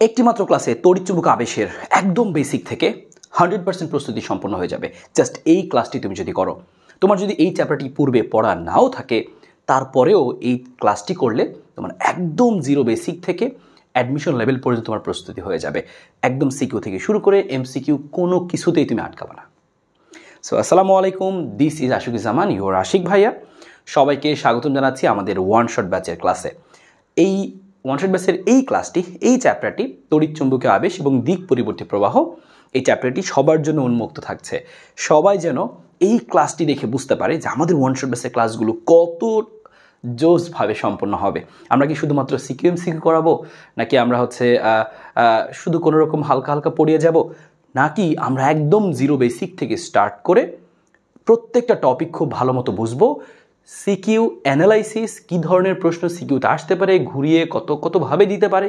একটিমাত্র ক্লাসে তড়িৎচুম্বক আবেশের একদম বেসিক থেকে 100% প্রস্তুতি সম্পন্ন হয়ে যাবে জাস্ট এই ক্লাসটি তুমি যদি করো। তোমার যদি এই চ্যাপ্টারটি পূর্বে পড়া নাও থাকে, তারপরেও এই ক্লাসটি করলে তোমার একদম জিরো বেসিক থেকে অ্যাডমিশন লেভেল পর্যন্ত তোমার প্রস্তুতি হয়ে যাবে। একদম সিকিউ থেকে শুরু করে এমসিকিউ কোনো কিছুতেই তুমি আটকাবে না। সো আসসালামু আলাইকুম, this is Ashikuzzaman, your Ashik ভাইয়া। সবাইকে স্বাগতম জানাচ্ছি আমাদের ওয়ান শট ব্যাচের ক্লাসে। এই ওয়ান শট ব্যাচের এই ক্লাসটি, এই চ্যাপ্টারটি তড়িৎচুম্বকীয় আবেশ এবং দিক পরিবর্তী প্রবাহ, এই চ্যাপ্টারটি সবার জন্য উন্মুক্ত থাকছে। সবাই যেন এই ক্লাসটি দেখে বুঝতে পারে যে আমাদের ওয়ান শট ব্যাচের ক্লাসগুলো কত জোসভাবে সম্পন্ন হবে। আমরা কি শুধুমাত্র সিকিউ এমসিকিউ করাবো, নাকি আমরা শুধু কোনো রকম হালকা হালকা পড়িয়ে যাব, নাকি আমরা একদম জিরো বেসিক থেকে স্টার্ট করে প্রত্যেকটা টপিক খুব ভালো মতো বুঝবো। সিকিউ অ্যানালাইসিস, কী ধরনের প্রশ্ন সিকিউতে আসতে পারে, ঘুরিয়ে কতভাবে দিতে পারে,